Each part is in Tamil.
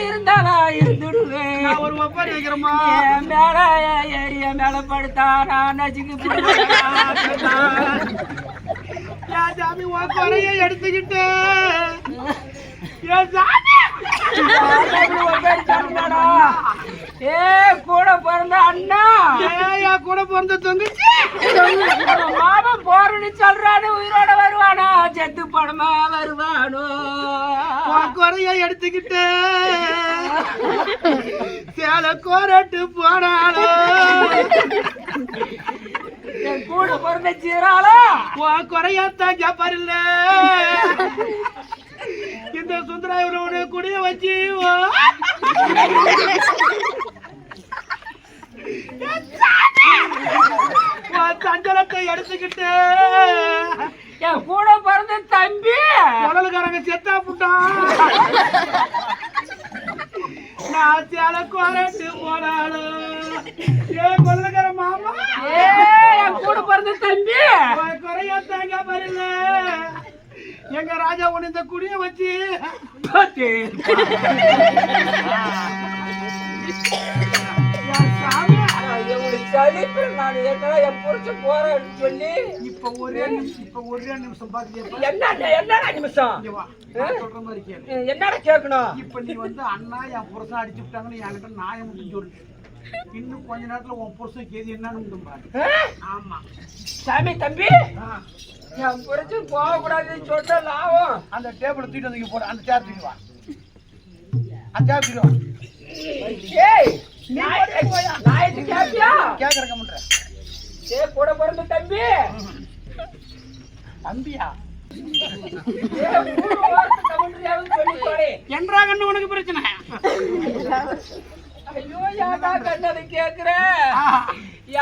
இருந்தாலும் இருந்துடுவேன். நான் ஒரு ஒப்பாரி வைக்கிறேம்மா. என் மேல ஏறிய மேல படுத்தா நான் நச்சுக்கு சாமி உன் குறைய எடுத்துக்கிட்டு என் சாமி ஏ கூட பிறந்த அண்ணா, என் கூட பிறந்த தங்கச்சி மாமன் போறன்னு சொல்றானு உயிரோட வருவானா செத்து படமா வருவானோ? உன் குறைய எடுத்துக்கிட்டு சேலை கோரட்டு போனாலும் என் கூட பிறந்த சீராளா உன் குறையத்தான் கேப்பாரில்ல. இந்த சுந்தராயரோட குடிய வச்சு சஞ்சலத்தை எடுத்துக்கிட்டு என் கூட பிறந்த தம்பி உடலுக்காரங்க செத்தா புட்டான். நான் சேலை கோரட்டு போனாலும் ஏன் கொள்ளக்கார மாமா என் கூட பிறந்த தம்பி குறையத்தான் கேப்பாரில்ல. எங்க ராஜா உன்னை இந்த குடிய வச்சு என் புருஷன் போறேன்னு சொல்லி இப்ப ஒரே நிமிஷம் பாத்து என்ன நிமிஷம் சொல்ற மாதிரி கேளு. என்னடா கேட்கணும்? இப்ப நீ வந்து அண்ணா என் புருஷன் அடிச்சு விட்டாங்கன்னு என்கிட்ட நாயம் முடிஞ்சு சொல்லு. இன்னும் கொஞ்ச நேரத்துல உன் புருஷன் கேது என்னன்னு பாரு. ஆமா சாமி தம்பி என் புருஷன் போக கூடாதுன்னு சொல்ற லாபம். அந்த டேபிள் தூக்கிட்டு வந்து போட. அந்த சேர் தூக்கி வா. அந்த சேர் தூக்கி வா. ஏய் நாயிட்டு கேப்பியா? கேக்குறக்க முன்ற. ஏ கூட பிறந்த தம்பி தம்பியா என்றா கண்ணு உனக்கு பிரச்சனை? ஐயோ யாரா கண்ணதை கேக்குற?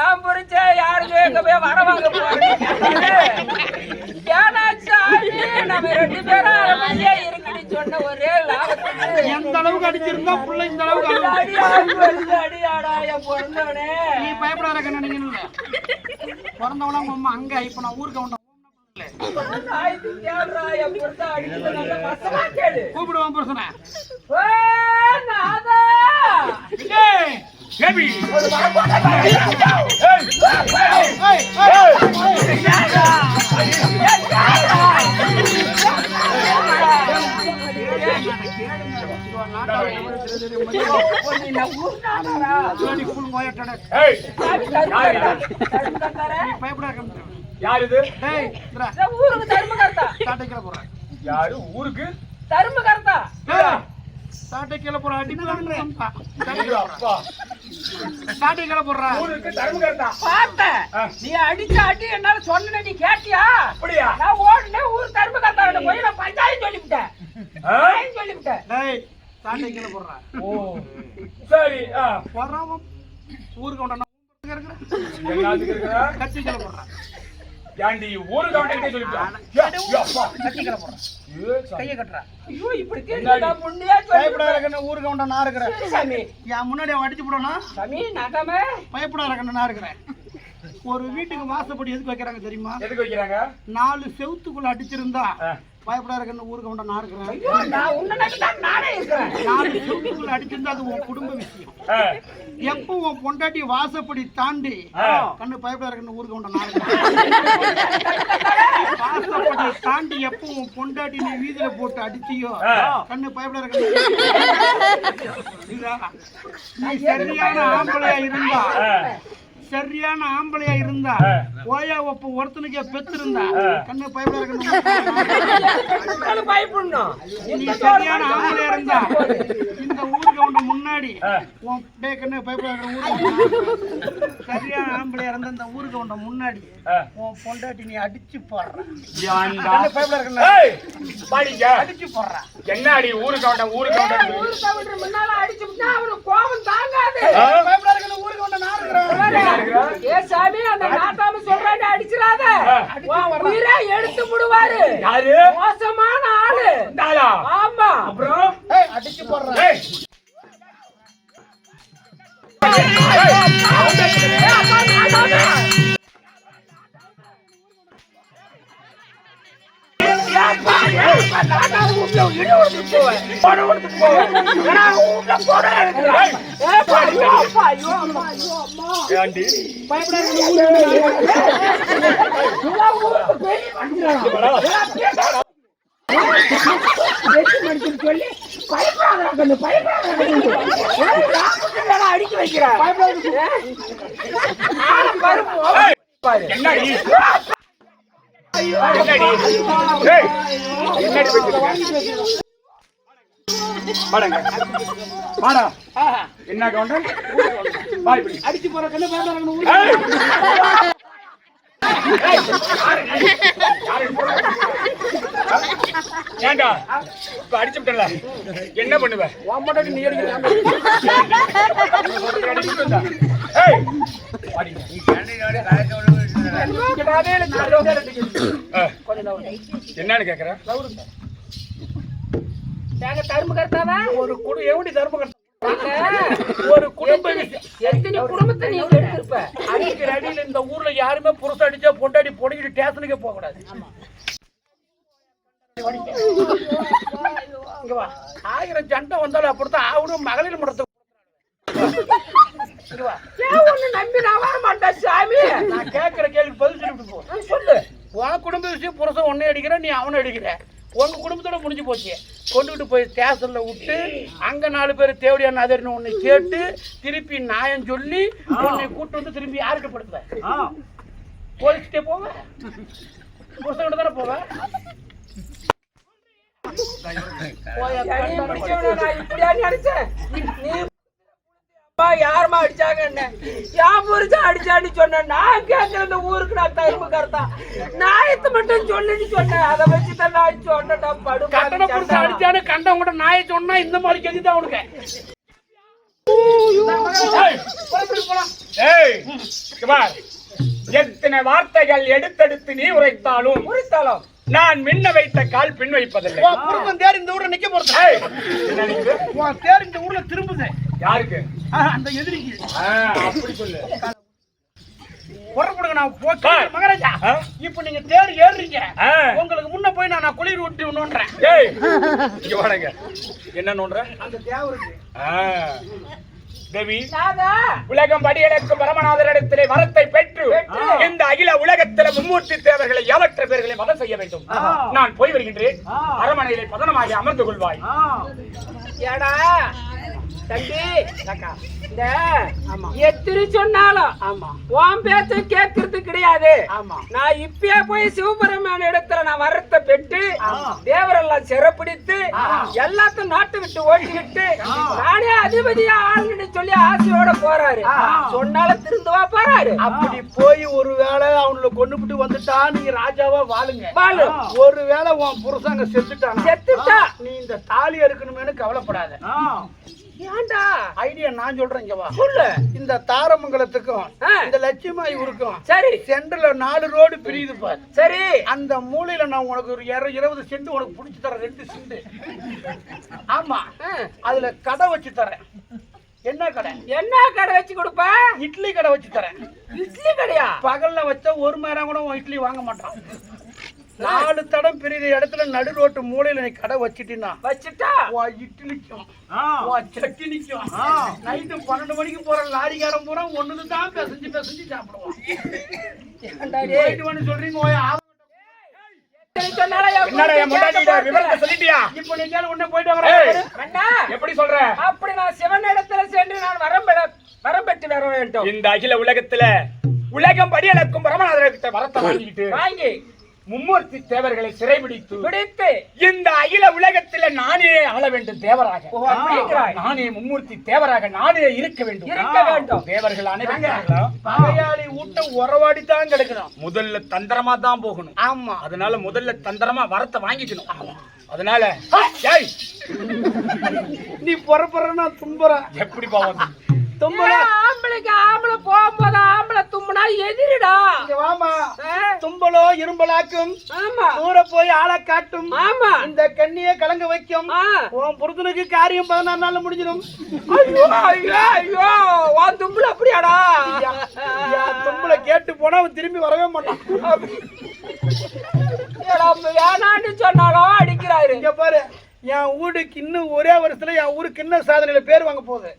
என் புரிச்ச யாருக்கு எங்க போய் வர வாங்க போறேன். நம்ம 2 பேரும் அமைதியா இருக்குன்னு சொன்ன ஒரே லாபத்துக்கு எந்த அளவுக்கு அடிச்சிருந்தா புள்ள இந்த அளவுக்கு அடியாடா என் பொருந்தவனே. நீ பயப்படாத கண்ணு. நீங்க பிறந்தவளா உங்க அம்மா அங்க. இப்ப நான் ஊருக்கு வந்தேன். கூப்பிடுவான் புருஷனை. ஊருக்கு தர்மகர்த்தா. யாரு ஊருக்கு தர்மகர்த்தா? சாட்டை கீழே போற அடி சாட்டை கீழே போடுறா. ஊருக்கு தர்மகர்த்தா பார்த்தேன். நீ அடிச்ச அடி என்னால சொன்ன நீ கேட்டியா? அப்படியா? நான் ஓடுனே ஊர் தர்மகர்த்தா போய் நான் பஞ்சாயத்து சொல்லிவிட்டேன். சொல்லிவிட்டேன். சாட்டை கீழே போடுறா. ஓ சரி. போடுறான் ஊருக்கு கொண்டா கட்சி கீழே போடுறான். ஏண்டி ஊரு கவுண்டே சொல்லிட்டான். கட்சி கீழே போடுறான். கையை கட்டுறா. ஐயோ இப்படி கேட்டா புண்ணியா பயப்படாத ஊரு கவுண்டா நான் இருக்கிறேன். சாமி என் முன்னாடி அவன் அடிச்சு போடணும். சாமி நகமே பயப்படாத நான் இருக்கிறேன். ஒரு வீட்டுக்கு வாசப்படி எதுக்கு வைக்கிறாங்க தெரியுமா? எதுக்கு வைக்கிறாங்க? 4 செவுத்துக்குள்ள அடிச்சிருந்தா பயப்படாத ஊருக்கு கொண்ட நான் இருக்கிறேன். 4 செவுத்துக்குள்ள அடிச்சிருந்தா அது உன் குடும்ப விஷயம். எப்போ உன் பொண்டாட்டி வாசப்படி தாண்டி கண்ணு பயப்படாத ஊருக்கு கொண்ட நான் வாசப்படி தாண்டி எப்போ உன் பொண்டாட்டி நீ வீதியில போட்டு அடிச்சியோ கண்ணு பயப்படாத. நீ சரியான ஆம்பளையா இருந்தா ஓயா ஒப்ப ஒருத்தனுக்கே பெத்திருந்தா கண்ணு பயப்படணும். நீ சரியான ஆம்பளையா இருந்தா இந்த ஊருக்கு உண்ட முன்னாடி கண்ணு பயப்படாத. சரியான ஆம்பளையா இருந்தா இந்த ஊருக்கு உண்ட முன்னாடி உன் பொண்டாட்டி நீ அடிச்சு போடுற. அடிச்சு போடுற. என்னடி ஊரு கவுண்ட முன்னால அடிச்சு அவனுக்கு கோபம் தாங்காது. ஊருக்கு உண்ட நான் இருக்கிறேன். ஏ சாமி அந்த நாட்டாம சொல்றானே அடிச்சிராத. உயிரை எடுத்து விடுவாரு. யாரு? மோசமான ஆளு. ஆமா. அப்புறம் அடிச்சு போடுற. கொடுத்துட்டு போவேன். பணம் கொடுத்துட்டு போவேன். ஏன்னா, உள்ள போட இருக்கிறான். ஐயோ, அப்பா, ஐயோ, அம்மா, ஐயோ, அம்மா. ஏண்டி? பயப்படாதீங்க. இதெல்லாம் ஊருக்கு பெரிய மனுஷனா? வெற்றி மனுஷன் சொல்லி பயப்படாத அடிக்க வைக்கிறார். என்னடி? என்னடி? ஏய், என்னடி பேசுறீங்க? பாடுங்க. பாடா. என்ன கவுண்டர்? பாய் இப்படி. அடிச்சு போற கண்ணு பயப்படாதீங்க. ஏய். ஏண்டா இப்ப அடிச்சுட்டல என்ன பண்ணுவ? நீ அடிக்க என்னன்னு கேக்குற? தர்ம கர்த்தாவா ஒரு குடு எப்படி தர்ம கர்த்தா ஒரு குடும்ப எத்தனை குடும்பத்தை நீ எடுத்திருப்ப? அடிக்கிற அடியில இந்த ஊர்ல யாருமே புருஷ அடிச்சா பொண்டாடி பொடிக்கிட்டு ஸ்டேஷனுக்கே போக கூடாது. இங்க வா. 1000 சண்டை வந்தாலும் அப்படித்தான் ஆகணும். மகளிர் மடத்துக்கு ஒண்ணு நம்பி நான் வர மாட்டேன் சாமி. நான் கேட்கிற கேள்வி பதில் சொல்லிட்டு போ. சொல்லு. உன் குடும்ப விஷயம் புருஷன் ஒன்னே அடிக்கிற, நீ அவனை அடிக்கிற. உங்க குடும்பத்தோட முடிஞ்சு போச்சு. கொண்டுகிட்டு போய் ஸ்டேஷன்ல விட்டு அங்க 4 பேர் தேவடியான அதர்னு உன்னை கேட்டு திருப்பி நியாயம் சொல்லி உன்னை கூட்டு வந்து திரும்பி யாருக்கு படுத்துவேன்? போலீஸ்கிட்டே போவேன். புருஷன் தானே போவேன். இப்படியா நினைச்சேன்? யாருமா அடிச்சாங்க? என் புரிச்சா அடிச்சான்னு சொன்ன. நான் கேட்கிற இந்த ஊருக்கு நான் தரும கருத்தா நாயத்தை மட்டும் சொல்லுன்னு சொன்னேன். அதை வச்சுதான் நான் சொன்னேன். படு கட்டண புருஷன் அடிச்சானு கண்டம் கூட நாயை சொன்னா இந்த மாதிரி கெஞ்சிதான் அவனுக்கு. ஏய் குமார், எத்தனை வார்த்தைகள் எடுத்தெடுத்து நீ உரைத்தாலும் நான் மின்ன வைத்த கால் பின் வைப்பதில்லை. புருஷன் தேர் இந்த ஊர்ல நிக்க போறது. உன் தேர் இந்த ஊர்ல திரும்புது. யாருக்கு? அந்த எதிரிக்கு. அப்படி சொல்லு. புறப்படுங்க. நான் போறேன் மகாராஜா. இப்ப நீங்க தேர் ஏறுறீங்க. உங்களுக்கு முன்ன போய் நான் குளிர் விட்டு நோன்றேன். ஏய் இங்க வாடங்க. என்ன நோன்ற? அந்த தேவருக்கு. தேவி, உலகம் படியெடுக்கும் பரமநாதரிடத்திலே வரத்தை பெற்று இந்த அகில உலகத்தில மும்மூர்த்தி தேவர்களை ஏவற்ற பேர்களை வதம் செய்ய வேண்டும். நான் போய் வருகின்றேன். அரமனையிலே பதனமாக அமர்ந்து கொள்வாய். ஏடா தம்பி, எத்திரி சொன்னாலும் உன் பேச்ச கேட்கறது கிடையாது. நான் இப்பயே போய் சிவபெருமான இடத்துல நான் வரத்தை பெற்று தேவரெல்லாம் சிறப்பிடித்து எல்லாத்தையும் நாட்டு விட்டு ஓட்டிக்கிட்டு நானே அதிபதியா ஆளுன்னு சொல்லி ஆசையோட போறாரு. சொன்னாலும் திருந்துவா போறாரு. அப்படி போய் ஒருவேளை அவனுல கொண்டுபிட்டு வந்துட்டா நீங்க ராஜாவா வாழுங்க. வாழு. ஒருவேளை உன் புருஷங்க செத்துட்டா நீ இந்த தாலி அறுக்கணுமேனு கவலைப்படாத. ஏன்டா ஐடியா நான் சொல்றேன். இங்க வா. சொல்லு. இந்த தாரமங்கலத்துக்கும் இந்த லட்சுமாய் ஊருக்கும் சரி சென்டர்ல 4 ரோடு பிரியுது பாரு. சரி, அந்த மூலையில நான் உனக்கு ஒரு 20 சென்ட் உனக்கு புடிச்சு தரேன். 2 சென்ட். ஆமா, அதுல கடை வச்சு தரேன். என்ன கடை? என்ன கடை வச்சு கொடுப்ப? இட்லி கடை வச்சு தரேன். இட்லி கடையா? பகல்ல வச்சா 1 மணி நேரம் கூட உன் இட்லி வாங்க மாட்டான். 4 தடம் பிரிகிற இடத்துல நடு ரோட்டு மூலையில நீ கடை வச்சுட்டீன்னா வச்சுட்டா இட்லிக்கும் சட்டினிக்கும் நைட்டு 12 மணிக்கு போற லாரிக்காரன் பூரா ஒண்ணுன்னு தான் பிசைஞ்சு சாப்பிடுவான். சொல்றீங்க. இப்ப நீங்க உடனே போயிட்டு எப்படி சொல்ற? அப்படி நான் சிவன் இடத்துல சென்று நான் வரம் பெற்று வர வேண்டும். இந்த அகில உலகத்துல உலகம் படியளக்கும் பரமநாதர்கிட்ட வரத்தை வாங்கி மும்மூர்த்தி தேவர்களை சிறைபிடித்து இந்த அகில உலகத்துல நானே ஆள வேண்டும் தேவராக. நானே மும்மூர்த்தி தேவராக நானே இருக்க வேண்டும். தேவர்கள் அனைவரும் பகையாளி ஊட்ட உறவாடித்தான் கிடக்கணும். முதல்ல தந்திரமா தான் போகணும். ஆமா, அதனால முதல்ல தந்திரமா வரத்தை வாங்கிக்கணும். அதனால நீ புறப்படுறா தும்புற எப்படி போவோம்? ஆம்பளைக்கு ஆம்பளை போகும்போது ஆம்பளை தும்புனா எதிரிடா. வாமா, தும்பலோ இரும்பலாக்கும். ஆமா, தூர போய் ஆளை காட்டும். ஆமா, இந்த கண்ணியை கலங்க வைக்கும். உன் புருஷனுக்கு காரியம் 14 நாள்ல முடிஞ்சிடும். ஐயோ ஐயோ ஐயோ, உன் தும்புல அப்படியாடா? தும்பல கேட்டு போனா அவன் திரும்பி வரவே மாட்டான். வேணான்னு சொன்னாலும் அடிக்கிறாரு. இங்க பாரு, என் வீடுக்கு இன்னும் ஒரே வருஷத்துல என் ஊருக்கு இன்னும் சாதனையில பேர் வாங்க போகுது.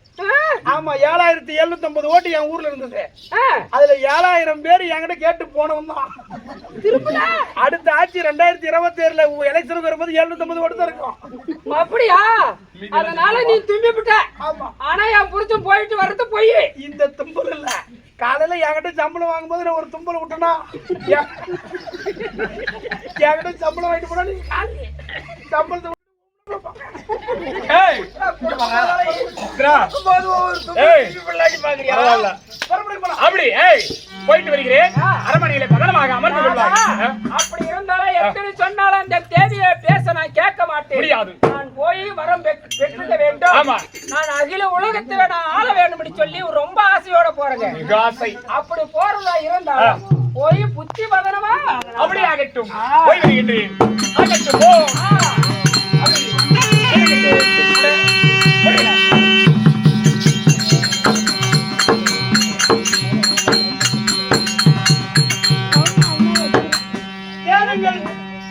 ஆமா 7750 ஓட்டு என் ஊர்ல இருந்தது. அதுல 7000 பேர் என்கிட்ட கேட்டு போனவன் தான். அடுத்த ஆட்சி 2027ல எலெக்ஷனுக்கு வரும்போது 750 ஓட்டு தான் இருக்கும். அப்படியா? அதனால நீ தும்பிவிட்ட. ஆனா என் புருஷன் போயிட்டு வர்றது போய் இந்த தும்பல் இல்ல. காலையில என்கிட்ட சம்பளம் வாங்கும்போது நான் ஒரு தும்பல் விட்டேனா என்கிட்ட சம்பளம் வாங்கிட்டு போனா நீங்க சம்பளத்தை போயிட்டு வருகிறேன். அரண்மனையில பதனமாக அமர்ந்து கொள்வார். அப்படி இருந்தாலும் எத்தனை சொன்னாலும் அந்த தேதியை பேச நான் கேட்க மாட்டேன். முடியாது. நான் போய் வரம் பெற்றுக்க வேண்டும். ஆமா. நான் அகில உலகத்துல நான் ஆள வேண்டும் சொல்லி ரொம்ப ஆசையோட போறேங்க. ஆசை. அப்படி போறதா இருந்தா போய் புத்தி பதனமா அப்படி ஆகட்டும். போய் வருகின்றேன். ஆகட்டும். போ.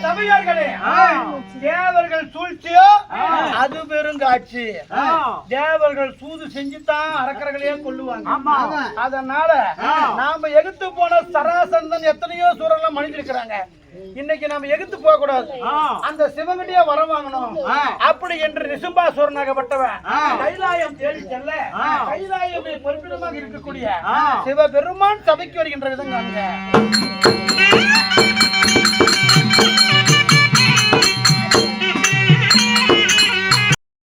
சபையார்களே, தேவர்கள் சூழ்ச்சியோ அது பெருங்காட்சி. தேவர்கள் சூது செஞ்சுதான் அரக்கர்களையே கொல்லுவாங்க. அதனால நாம எகுத்து போன சராசந்தன் எத்தனையோ சூரெல்லாம் மணிஞ்சிருக்கிறாங்க. இன்னைக்கு நாம எகுத்து போக கூடாது. அந்த சிவகண்டியா வர வாங்கணும். அப்படி என்று நிசும்பாசூரனாகப்பட்டவன் கைலாயம் தேடி செல்ல கைலாயம் பொறுப்பிடமாக இருக்கக்கூடிய சிவபெருமான் சபைக்கு வருகின்ற விதம் காண்க.